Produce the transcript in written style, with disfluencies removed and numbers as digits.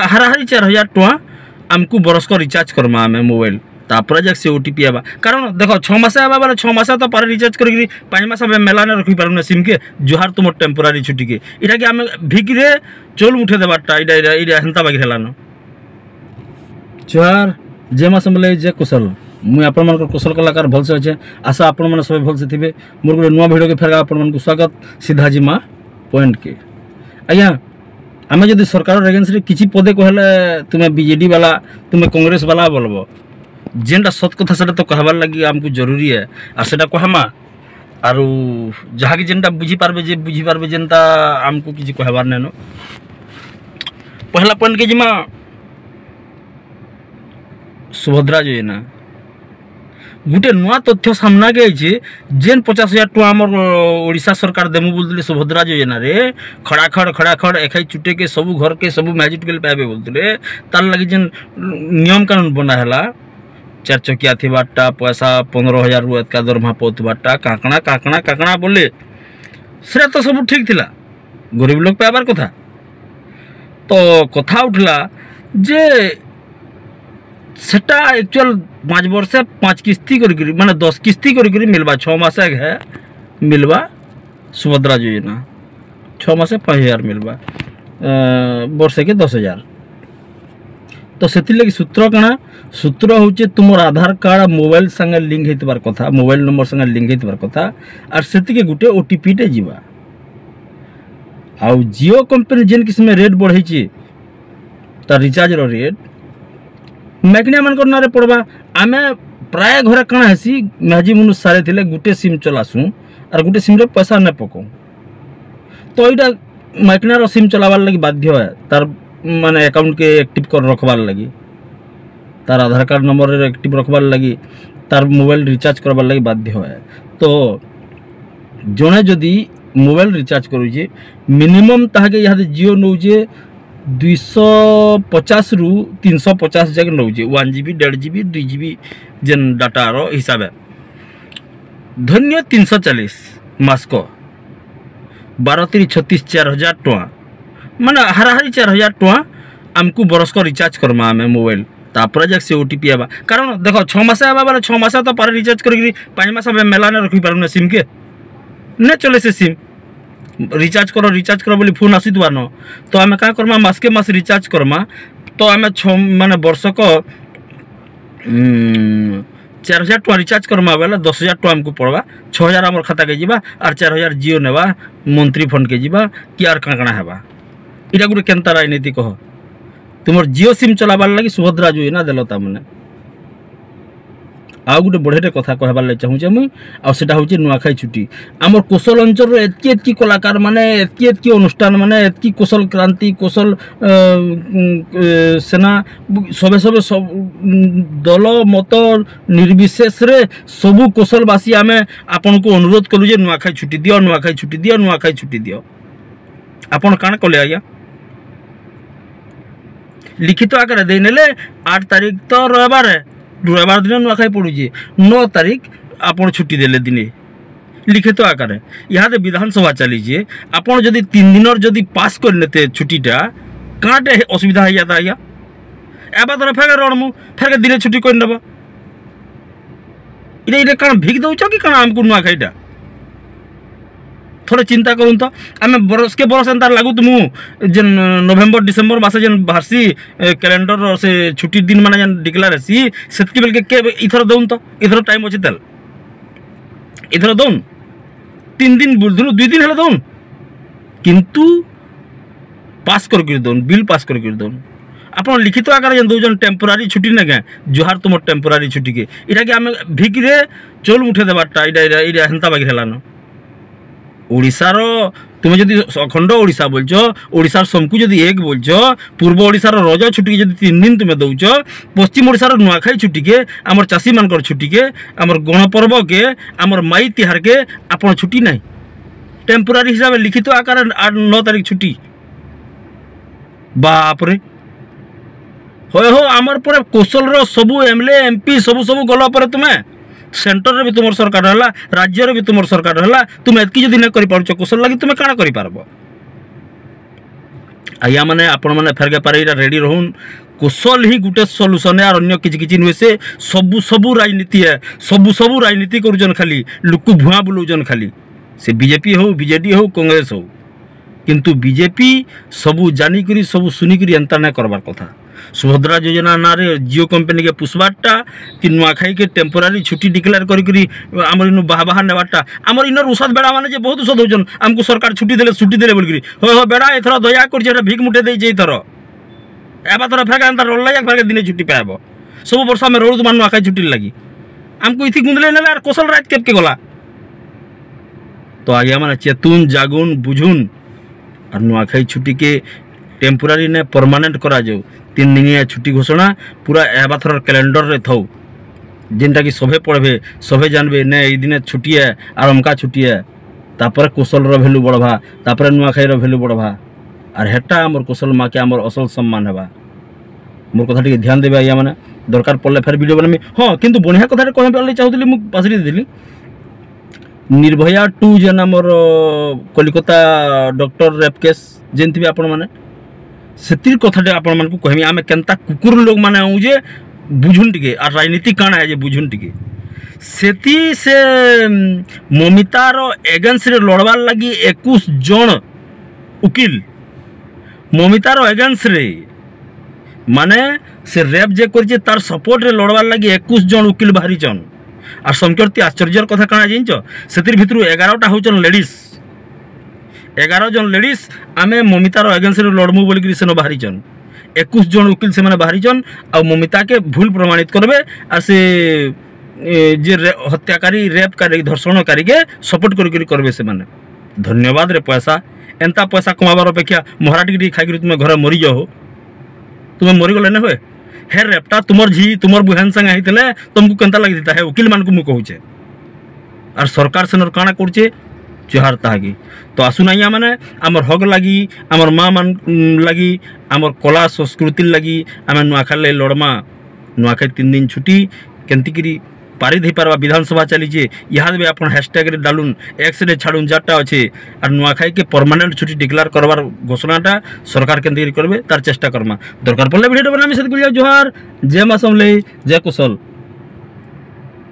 हाराहारी 4000 टଙ୍କା आमको बरस को रिचार्ज करमा आम मोबाइल तापर जाक से ओटीपी आवा कारण देख 6 मास आवा बेले 6 मास तो पारे रिचार्ज कर 5 मास मेला ने रखी पारुना सिम के जुहार तुम टेम्पोरारी छुट्टी के इटा के आम भिक्रे चोल उठे देवाटा इटा हेन्ता बागी हेलान जुहार जे मास बोले जे कुशल मुझे आपण मान कुशल कलाकार भलसे अच्छे आशा आपण मैंने सब भलसे थे मोर गोटे नुआ भिडियो के फेर आपण को स्वागत सीधा जिमा पॉइंट के आज्ञा आम जब सरकार एगेन्स्ट किसी पदे कहले तुम्हें बीजेडी वाला तुम्हें कांग्रेस वाला बोलब जेनटा सत कथा से तो कहबार लगी आमको जरूरी है और सेटा कहमा आरु जहाँ की जेनटा बुझी पारबे जेनता आमको किसी कहबार नैनो पहला पॉइंट के जिमा सुभद्रा योजना गोटे नुआ तथ्य सामना के जेन 50,000 टଙ୍କା आम ओडिशा सरकार देमु बोलते सुभद्रा योजना रे खड़ाखड़ एखाई चुटे के सब घर के सब मैजिक बिल पाइबे बोलते तार लगी जेन नियम कानून बना है 4 चकिया थीबाटा पैसा 15,000 रु एतका दरमा पाउथबाटा काकणा बोले से तो सब ठीक थिला गरीब लोग पाइबार कथा तो कथा उठला जे सेटा एक्चुअल 5 वर्ष 5 किस्ती कर माने 10 किस्ती कर मिलवा 6 मास है मिलवा सुभद्रा योजना 6 मास 5,000 मिलवा वर्ष के 10,000 तो से लगी सूत्र कणा सूत्र हूँ तुम आधार कार्ड मोबाइल संगे लिंक होइतबार कथा मोबाइल नंबर संगे लिंक होइतबार कथा और से गोटे ओटीपी टे जीवा आउ जियो कंपनी जेन किस्म रेट बढ़े तार रिचार्ज रेट मैकनिया मान नारे पड़वा आम प्राय घर कण हेसी मेहजी मनुष्य सारे थे गोटे सिम चलासु और गोटे सिम रे पैसा न पकाऊ तो यहाँ मैकनिया सिम चलावार लगी बाध्य है तार माने अकाउंट के एक्टिव कर रखबार लगी तार आधार कार्ड नंबर एक्टिव रखबार लगी तार मोबाइल रिचार्ज करबार लगी बाध्य है तो जड़े जदि मोबाइल रिचार्ज करुचे मिनिमम ताके यहाँ जियो नौचे 250 रु 350 जगह नौचे 1 GB 1.5 GB 2 GB जेन डाटार हिसाब है धन्य 340 मास को 12-36 4,000 टଙ୍କା माने हाराहारी 4,000 टଙ୍କା आमको बरस को रिचार्ज करमा आम मोबाइल तापर जाक से ओटीपी आवा कारण देख 6 मास आवा बेले 6 मास तो पारे रिचार्ज कर 5 मास मेला ने रखी पारुना सिम के न चले से सिम रिचार्ज करो बोली फोन आसीथुआ न तो आम क्या करमा मास के मास रिचार्ज करमा तो आम माने वर्ष को 4,000 टଙ୍କା रिचार्ज करमा बेले 10,000 टଙ୍କା आमको पड़वा 6,000 आम खाता के जीवा और 4,000 जियो नेवा मंत्री फंड के जीवा कि आर काଣା हेबा इटा गोटे केनता राजनीति कह तुम जियो सिम चलाबार लगी सुभद्रा योजना देल तामने आउ गोटे बढ़िया कथा कहबार लगे चाहूँचे मुई आटा हूँ नुआखाई छुट्टी आमर कौशल अंचल एतकी कलाकार माने एतकी अनुष्ठान माने एतकी कौशल क्रांति कौशल सेना सबे सबे सब दल मत निर्विशेष रे सबू कौशलवासी आम आपन को अनुरोध कलु जे नुआखाई छुट्टी दियो नुआखाई छुट्टी दियो नुआखाई छुट्टी दियो आपन काण कले आज्ञा लिखित आकार दे नेले 8 तारीख तो रविवार दिन नुआखाई पड़ुचे 9 तारीख आपन छुट्टी देले दिने लिखित आकार यहाँ विधानसभा चलीजे आपन जदि 3 दिन जदि पास कर लेते छुट्टीटा काटे असुविधा हो जाता आज्ञा एबा तो फेर रणमु फेर दिने छुट्टी कर नब इटा काण भिक दौच कि काण आमको नुआखाईटा थोड़े चिंता करूँ तो आम बरस के बरस एंतार लागू तुम जेन नवेम्बर डिसेम्बर मासे जेन बाहरसी कैलेंडर से छुट्टी दिन माने जेन डिक्लेयर हेसी सेतकी बेल के इथर दउन तो इथर टाइम अछि तेल इथर दउन 3 दिन बुलधुनु 2 दिन हेले दउन किंतु पास कर दउन बिल पास कर दउन आपन लिखित आकार जेन दउजन टेम्पोरारी छुट्टी न के जुहार तुम टेम्पोरारी छुट्टी के इटा के आम भिक्रे चोल उठे देबाटा इटा हेन्ता बागी हेलान ओडिशार तुम्हें जदि अखंड ओडिशा बोलछ ओडिशार समकु जदि एक बोलछ पूर्व ओडिशार रज छुट्टी जदि 3 दिन तुम्हें दौच पश्चिम ओडिशार नुआखाई छुट्टी के आमर चाषी मानकर छुट्टी के आमर गणपर्व के आमर माई तिहार के आपन छुट्टी नहीं टेम्पोरारी हिसाब से लिखित आकार 9 तारीख छुट्टी बाप रे हो आमर पर कौशल सबू एमएलए एमपी सबू गला पर तुम्हें सेंटर भी तुम सरकार है राज्य भी तुम सरकार है तुम एतकी जदि नहीं कर कौशल लगी तुम्हें काण कर आज्ञा मैंने आपण मैंने फेरके पारे रेडी रहून कौशल ही गोटे सल्यूसन है और अन्य किसी नुहे से सबू सबू राजनीति है सबू राजनीति करुचन खाली लोक भुआ बुलाऊन खाली से बीजेपी हो बीजेडी हो कांग्रेस हो किंतु बीजेपी सबू जानिक सबू सुनिक एंता ना करवार कथा सुभद्रा योजना ना जियो कंपनी के पुष्बाटा कि नुआखाई के टेम्पोरारी छुट्टी डिक्लेयर करी इन बाहा बाहा नेबाटा आमर इनर उषाद बेड़ा मैंने बहुत उषद होचन आमको सरकार छुट्टी देले बोलिकी हो बेड़ा एथर दया कर भिक मुठे देई थर एबा थर फेर एंता रोल फेर दिन छुट्टी पाब सब वर्ष आम रोड तुम नुआखाई छुट्टी लगी आमको इथि गुंदले ना कौशल राज केबके गला तो आज्ञा मैंने चेतुन जागुन बुझुन और नुआखाई छुट्टी के टेम्पोरारी ने परमानेंट करा जाऊ 3 दिनिया छुट्टी घोषणा पूरा एबा थर कैलेंडर रे थौ जेनटा कि सभे पढ़बे सभे जानबे ने ई दिने छुट्टी है और अमका छुट्टी है तापर कौशल रो वैल्यू बढ़वा तापर नुआखाई रो वैल्यू बढ़वा और हेटा हमर कौशल माँ के हमर असल सम्मान हेबा मोर कथा टिके ध्यान देबे आया माने दरकार पड़ले फेर वीडियो बनमी हाँ किंतु बढ़िया कथा कहबे पड़ले चाहूतली मु पासरी देली निर्भया 2 जेन हमर कलिकता डॉक्टर रेप केस जेनथि आपण माने सेतिर कथाटे आपण मानकु कहमी आमे केनता कुकुर लोग माने आउ जे बुझुन टिके आ राजनीति काना है जे बुझुन टिके सेति से ममितार एगेंस्ट रे लड़वार लगी 21 जन उकिल ममितार एगेंस्ट रे माने से रेप जे करजे तार सपोर्ट रे लड़वार लगी 21 जन उकिल बाहरी चन आ संकर्ती आश्चर्यर कथा काना जिनछ सेतिर भितरु 11टा होचन लेडीज 11 जन लेडीज आमे ममितार एगेंस्ट रे लड़मु बोलिकी सेन बाहरी चन 21 जन उकिल से माने बाहरी चन आ ममिता के भूल प्रमाणित करबे आ से जे हत्याकारी रेपकारी धर्षणकारी के सपोर्ट करबे से माने धन्यवाद रे पैसा एंता पैसा कमाबार अपेक्षा महाराटी खाई तुम घर मरी जाओ तुम्हें मरीगले ना हुए हे रेपटा तुमर झी तुमर बुहान संगे आईते तुमको केनता लगी है वकिल मान को मुझे कहूचे और सरकार सेनर काना करछे चुहार तागी तो आसुन आइया माने आमर हक लगी आमर माँ मान लगी आमर कला संस्कृति लगी आम नुआखाई लड़मा नुआखाई 3 दिन छुट्टी केमती पारित हो पार्बा विधानसभा चलीचे इहाद भी आप हैशटैग रे डालुन एक्स रे छाड़ुन 4टा अच्छे और नुआखाई के परमानेंट छुट्टी डिक्लेयर करवार घोषणाटा सरकार केमती करबे तार चेष्टा करमा दरकार पड़े वीडियो बनामी से जोहार जय माँ समले जय कुशल।